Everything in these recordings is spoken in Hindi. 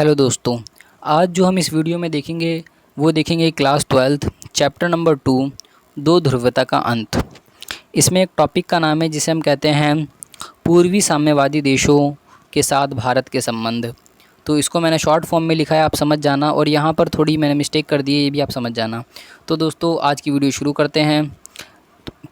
हेलो दोस्तों, आज जो हम इस वीडियो में देखेंगे वो देखेंगे क्लास 12 चैप्टर नंबर 2 दो ध्रुवता का अंत। इसमें एक टॉपिक का नाम है जिसे हम कहते हैं पूर्वी साम्यवादी देशों के साथ भारत के संबंध। तो इसको मैंने शॉर्ट फॉर्म में लिखा है, आप समझ जाना, और यहाँ पर थोड़ी मैंने मिस्टेक कर दी है, ये भी आप समझ जाना। तो दोस्तों आज की वीडियो शुरू करते हैं।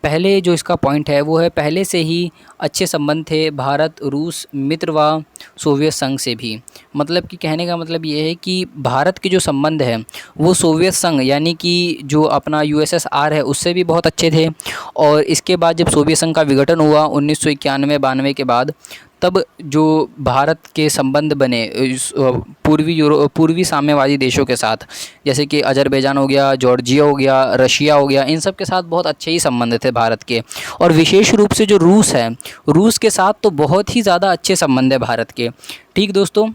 पहले जो इसका पॉइंट है वो है पहले से ही अच्छे संबंध थे भारत रूस मित्र व सोवियत संघ से भी। मतलब कि कहने का मतलब ये है कि भारत के जो संबंध है वो सोवियत संघ यानी कि जो अपना यूएसएसआर है उससे भी बहुत अच्छे थे। और इसके बाद जब सोवियत संघ का विघटन हुआ 1991-92 के बाद, तब जो भारत के संबंध बने पूर्वी साम्यवादी देशों के साथ, जैसे कि अज़रबैजान हो गया, जॉर्जिया हो गया, रशिया हो गया, इन सब के साथ बहुत अच्छे ही संबंध थे भारत के। और विशेष रूप से जो रूस है, रूस के साथ तो बहुत ही ज़्यादा अच्छे संबंध है भारत के। ठीक दोस्तों,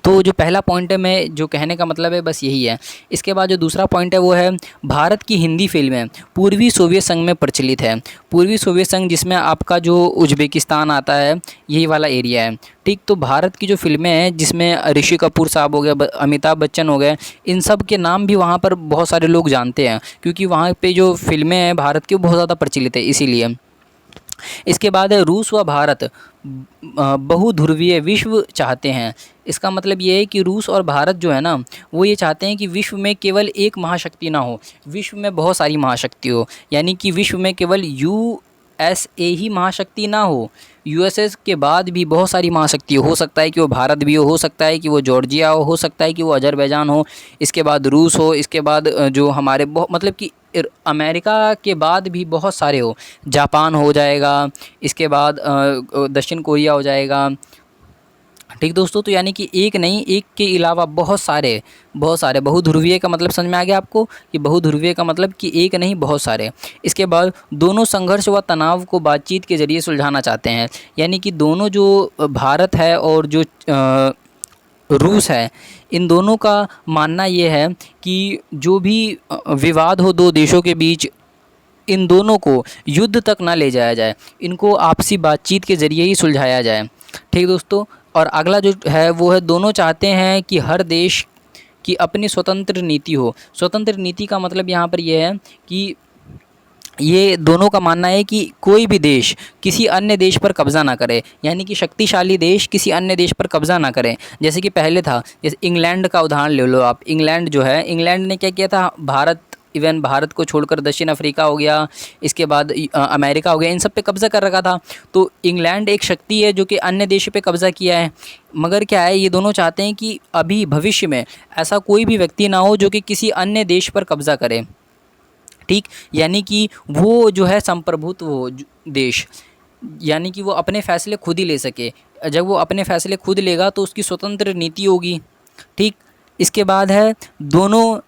तो जो पहला पॉइंट है, मैं जो कहने का मतलब है बस यही है। इसके बाद जो दूसरा पॉइंट है वो है भारत की हिंदी फिल्में पूर्वी सोवियत संघ में प्रचलित है। पूर्वी सोवियत संघ जिसमें आपका जो उज़्बेकिस्तान आता है, यही वाला एरिया है। ठीक, तो भारत की जो फिल्में हैं जिसमें ऋषि कपूर साहब हो गए, अमिताभ बच्चन हो गए, इन सब के नाम भी वहाँ पर बहुत सारे लोग जानते हैं, क्योंकि वहाँ पे जो फिल्में हैं भारत की बहुत ज़्यादा प्रचलित है, इसीलिए। इसके बाद है रूस व भारत बहुध्रुवीय विश्व चाहते हैं। इसका मतलब ये है कि रूस और भारत जो है ना, वो ये चाहते हैं कि विश्व में केवल एक महाशक्ति ना हो, विश्व में बहुत सारी महाशक्ति हो। यानी कि विश्व में केवल यूएसए ही महाशक्ति ना हो, यूएसए के बाद भी बहुत सारी महाशक्ति हो सकता है कि वो भारत भी हो सकता है कि वो जॉर्जिया हो सकता है कि वो अज़रबैजान हो, इसके बाद रूस हो, इसके बाद जो हमारे मतलब कि अमेरिका के बाद भी बहुत सारे हो, जापान हो जाएगा, इसके बाद दक्षिण कोरिया हो जाएगा। ठीक दोस्तों, तो यानी कि एक नहीं, एक के अलावा बहुत सारे बहुध्रुवीय का मतलब समझ में आ गया आपको कि बहुध्रुवीय का मतलब कि एक नहीं बहुत सारे। इसके बाद दोनों संघर्ष व तनाव को बातचीत के ज़रिए सुलझाना चाहते हैं। यानी कि दोनों जो भारत है और जो रूस है, इन दोनों का मानना ये है कि जो भी विवाद हो दो देशों के बीच, इन दोनों को युद्ध तक ना ले जाया जाए, इनको आपसी बातचीत के ज़रिए ही सुलझाया जाए। ठीक दोस्तों, और अगला जो है वो है दोनों चाहते हैं कि हर देश की अपनी स्वतंत्र नीति हो। स्वतंत्र नीति का मतलब यहाँ पर यह है कि ये दोनों का मानना है कि कोई भी देश किसी अन्य देश पर कब्ज़ा ना करे, यानी कि शक्तिशाली देश किसी अन्य देश पर कब्ज़ा ना करें। जैसे कि पहले था, जैसे इंग्लैंड का उदाहरण ले लो आप। इंग्लैंड जो है, इंग्लैंड ने क्या किया था, भारत को छोड़कर दक्षिण अफ्रीका हो गया, इसके बाद अमेरिका हो गया, इन सब पे कब्ज़ा कर रखा था। तो इंग्लैंड एक शक्ति है जो कि अन्य देश पे कब्ज़ा किया है। मगर क्या है, ये दोनों चाहते हैं कि अभी भविष्य में ऐसा कोई भी व्यक्ति ना हो जो कि किसी अन्य देश पर कब्ज़ा करे। ठीक, यानी कि वो जो है संप्रभुत्व हो देश, यानी कि वो अपने फ़ैसले खुद ही ले सके। जब वो अपने फ़ैसले खुद लेगा तो उसकी स्वतंत्र नीति होगी। ठीक, इसके बाद है दोनों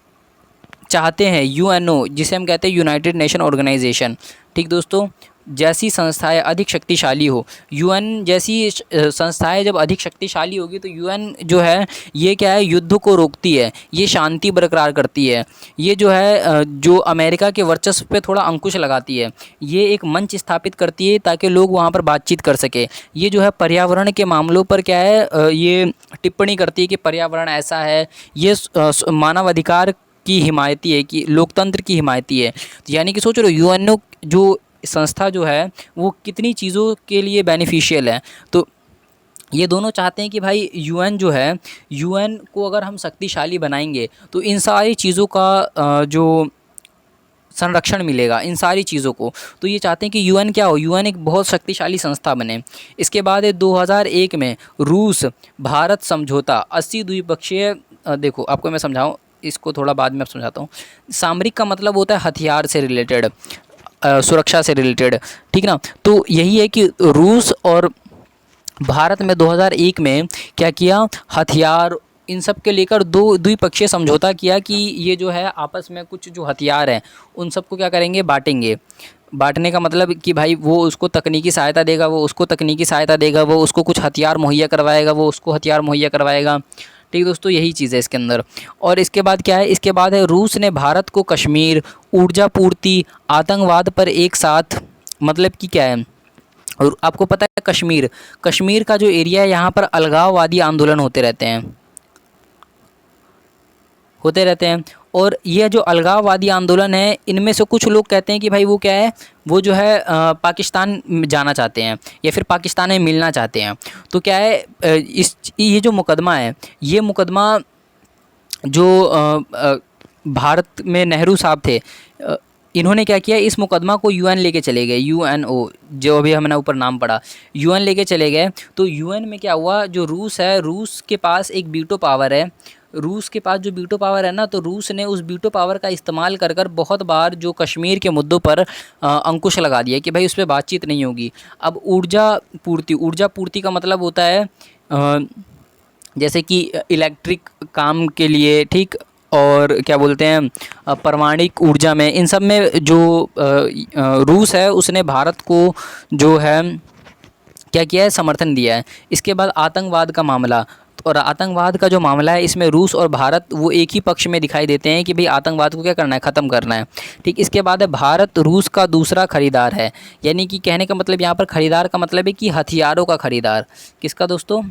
चाहते हैं यूएनओ, जिसे हम कहते हैं यूनाइटेड नेशन ऑर्गेनाइजेशन। ठीक दोस्तों, जैसी संस्थाएं अधिक शक्तिशाली हो, यूएन जैसी संस्थाएं जब अधिक शक्तिशाली होगी तो यूएन जो है ये क्या है, युद्ध को रोकती है, ये शांति बरकरार करती है, ये जो है जो अमेरिका के वर्चस्व पे थोड़ा अंकुश लगाती है, ये एक मंच स्थापित करती है ताकि लोग वहाँ पर बातचीत कर सके। ये जो है पर्यावरण के मामलों पर क्या है, ये टिप्पणी करती है कि पर्यावरण ऐसा है, ये मानवाधिकार की हिमायती है, कि लोकतंत्र की हिमायती है। यानी कि सोच रहे हो यूएनओ जो संस्था जो है वो कितनी चीज़ों के लिए बेनिफिशियल है। तो ये दोनों चाहते हैं कि भाई यूएन जो है, यूएन को अगर हम शक्तिशाली बनाएंगे तो इन सारी चीज़ों का जो संरक्षण मिलेगा, इन सारी चीज़ों को। तो ये चाहते हैं कि यूएन क्या हो, यूएन एक बहुत शक्तिशाली संस्था बने। इसके बाद है 2001 में रूस भारत समझौता 80 द्विपक्षीय। देखो आपको मैं समझाऊँ, इसको थोड़ा बाद में आप समझाता हूँ। सामरिक का मतलब होता है हथियार से रिलेटेड, सुरक्षा से रिलेटेड। ठीक ना, तो यही है कि रूस और भारत में 2001 में क्या किया, हथियार इन सब के लेकर दो द्विपक्षीय समझौता किया कि ये जो है आपस में कुछ जो हथियार हैं उन सबको क्या करेंगे, बांटेंगे। बांटने का मतलब कि भाई वो उसको तकनीकी सहायता देगा, वो उसको तकनीकी सहायता देगा, वो उसको कुछ हथियार मुहैया करवाएगा, वो उसको हथियार मुहैया करवाएगा। ठीक दोस्तों, यही चीज़ है इसके अंदर। और इसके बाद क्या है, इसके बाद है रूस ने भारत को कश्मीर, ऊर्जा पूर्ति, आतंकवाद पर एक साथ, मतलब कि क्या है, और आपको पता है कश्मीर का जो एरिया है यहाँ पर अलगाववादी आंदोलन होते रहते हैं। होते रहते हैं। और यह जो अलगाववादी आंदोलन है, इनमें से कुछ लोग कहते हैं कि भाई वो क्या है, वो जो है पाकिस्तान जाना चाहते हैं या फिर पाकिस्तान में मिलना चाहते हैं। तो क्या है, ये जो मुकदमा है, ये मुकदमा जो भारत में नेहरू साहब थे, इन्होंने क्या किया, इस मुकदमा को यूएन लेके चले गए, यूएनओ, जो अभी हमने ऊपर नाम पढ़ा, यूएन लेके चले गए। तो यूएन में क्या हुआ, जो रूस है, रूस के पास एक वीटो पावर है। रूस के पास जो वीटो पावर है ना, तो रूस ने उस वीटो पावर का इस्तेमाल कर कर बहुत बार जो कश्मीर के मुद्दों पर अंकुश लगा दिया कि भाई उस पर बातचीत नहीं होगी। अब ऊर्जा पूर्ति का मतलब होता है जैसे कि इलेक्ट्रिक काम के लिए, ठीक, और क्या बोलते हैं परमाणिक ऊर्जा में, इन सब में जो रूस है उसने भारत को जो है क्या किया है, समर्थन दिया है। इसके बाद आतंकवाद का मामला, और आतंकवाद का जो मामला है, इसमें रूस और भारत वो एक ही पक्ष में दिखाई देते हैं कि भाई आतंकवाद को क्या करना है, ख़त्म करना है। ठीक, इसके बाद है भारत रूस का दूसरा खरीदार है, यानी कि कहने का मतलब यहाँ पर खरीदार का मतलब है कि हथियारों का खरीदार। किसका दोस्तों,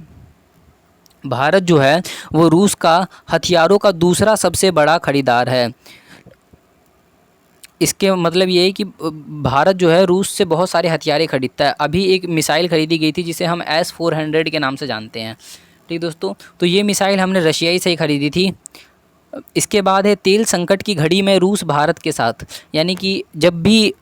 भारत जो है वो रूस का हथियारों का दूसरा सबसे बड़ा खरीदार है। इसके मतलब ये है कि भारत जो है रूस से बहुत सारे हथियारें खरीदता है। अभी एक मिसाइल खरीदी गई थी जिसे हम S-400 के नाम से जानते हैं। ठीक दोस्तों, तो ये मिसाइल हमने रशियाई से ही खरीदी थी। इसके बाद है तेल संकट की घड़ी में रूस भारत के साथ, यानी कि जब भी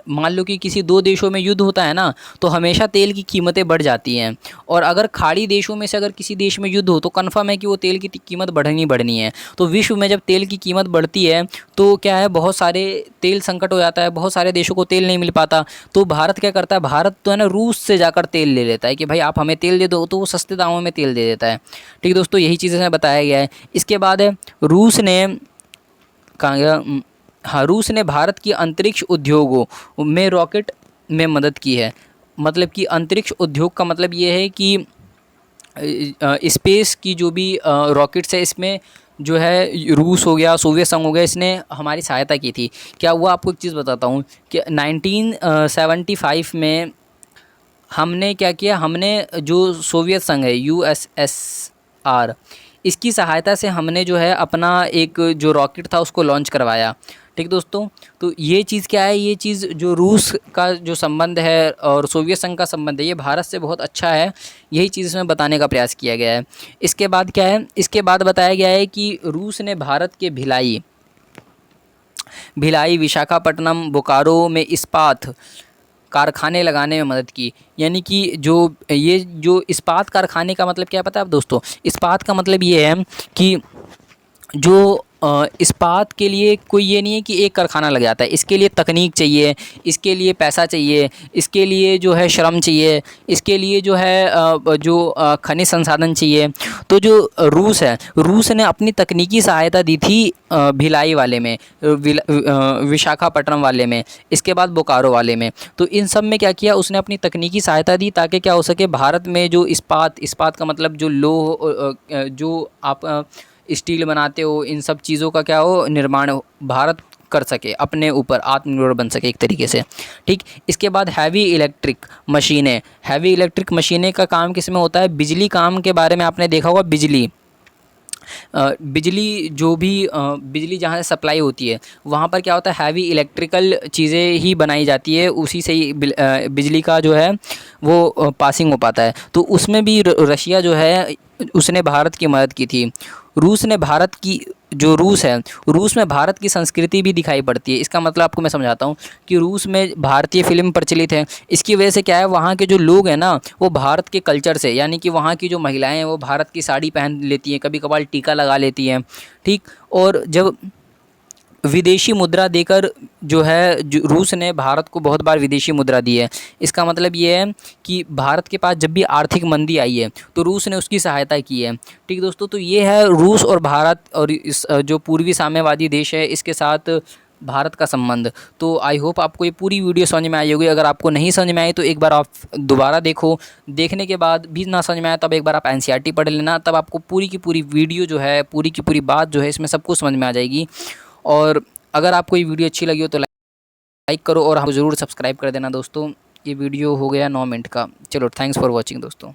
मान लो कि किसी दो देशों में युद्ध होता है ना, तो हमेशा तेल की कीमतें बढ़ जाती हैं। और अगर खाड़ी देशों में से अगर किसी देश में युद्ध हो तो कन्फर्म है कि वो तेल की कीमत बढ़नी है। तो विश्व में जब तेल की कीमत बढ़ती है तो क्या है, बहुत सारे तेल संकट हो जाता है, बहुत सारे देशों को तेल नहीं मिल पाता। तो भारत क्या करता है, भारत तो है ना रूस से जाकर तेल ले लेता है कि भाई आप हमें तेल दे दो, तो वो सस्ते दामों में तेल दे देता है। ठीक दोस्तों, यही चीज़ें बताया गया है। इसके बाद है रूस ने कहाँ गया, हाँ, रूस ने भारत की अंतरिक्ष उद्योगों में रॉकेट में मदद की है। मतलब कि अंतरिक्ष उद्योग का मतलब ये है कि स्पेस की जो भी रॉकेट्स है, इसमें जो है रूस हो गया, सोवियत संघ हो गया, इसने हमारी सहायता की थी। क्या हुआ, आपको एक चीज़ बताता हूँ कि 1975 में हमने क्या किया, हमने जो सोवियत संघ है USSR, इसकी सहायता से हमने जो है अपना एक जो रॉकेट था उसको लॉन्च करवाया। ठीक दोस्तों, तो ये चीज़ क्या है, ये चीज़ जो रूस का जो संबंध है और सोवियत संघ का संबंध है, ये भारत से बहुत अच्छा है। यही चीज़ इसमें बताने का प्रयास किया गया है। इसके बाद क्या है, इसके बाद बताया गया है कि रूस ने भारत के भिलाई, विशाखापट्टनम, बोकारो में इस्पात कारखाने लगाने में मदद की। यानी कि ये जो इस्पात कारखाने का मतलब क्या है पता है आप दोस्तों, इस्पात का मतलब ये है कि जो इस्पात के लिए कोई ये नहीं है कि एक कारखाना लग जाता है। इसके लिए तकनीक चाहिए, इसके लिए पैसा चाहिए, इसके लिए जो है श्रम चाहिए, इसके लिए जो है खनिज संसाधन चाहिए। तो जो रूस ने अपनी तकनीकी सहायता दी थी भिलाई वाले में, विशाखापट्टनम वाले में, इसके बाद बोकारो वाले में। तो इन सब में क्या किया, उसने अपनी तकनीकी सहायता दी ताकि क्या हो सके, भारत में जो इस्पात का मतलब जो लोह, जो आप स्टील बनाते हो, इन सब चीज़ों का क्या हो, निर्माण भारत कर सके, अपने ऊपर आत्मनिर्भर बन सके एक तरीके से। ठीक, इसके बाद हैवी इलेक्ट्रिक मशीनें का काम किस में होता है, बिजली काम के बारे में आपने देखा होगा। बिजली जो भी बिजली जहाँ से सप्लाई होती है वहाँ पर क्या होता है, हैवी इलेक्ट्रिकल चीज़ें ही बनाई जाती है, उसी से ही बिजली का जो है वो पासिंग हो पाता है। तो उसमें भी रशिया जो है उसने भारत की मदद की थी। रूस में भारत की संस्कृति भी दिखाई पड़ती है। इसका मतलब आपको मैं समझाता हूँ कि रूस में भारतीय फिल्म प्रचलित है। इसकी वजह से क्या है, वहाँ के जो लोग हैं ना, वो भारत के कल्चर से, यानी कि वहाँ की जो महिलाएं हैं वो भारत की साड़ी पहन लेती हैं, कभी कभार टीका लगा लेती हैं। ठीक, और जब विदेशी मुद्रा देकर जो है, रूस ने भारत को बहुत बार विदेशी मुद्रा दी है। इसका मतलब ये है कि भारत के पास जब भी आर्थिक मंदी आई है तो रूस ने उसकी सहायता की है। ठीक दोस्तों, तो ये है रूस और भारत और इस जो पूर्वी साम्यवादी देश है इसके साथ भारत का संबंध। तो आई होप आपको ये पूरी वीडियो समझ में आई होगी। अगर आपको नहीं समझ में आई तो एक बार आप दोबारा देखो, देखने के बाद भी ना समझ में आया तब एक बार आप NCERT पढ़ लेना, तब आपको पूरी की पूरी वीडियो जो है, पूरी की पूरी बात जो है इसमें सब कुछ समझ में आ जाएगी। और अगर आपको ये वीडियो अच्छी लगी हो तो लाइक करो और हमको ज़रूर सब्सक्राइब कर देना दोस्तों। ये वीडियो हो गया 9 मिनट का। चलो, थैंक्स फॉर वॉचिंग दोस्तों।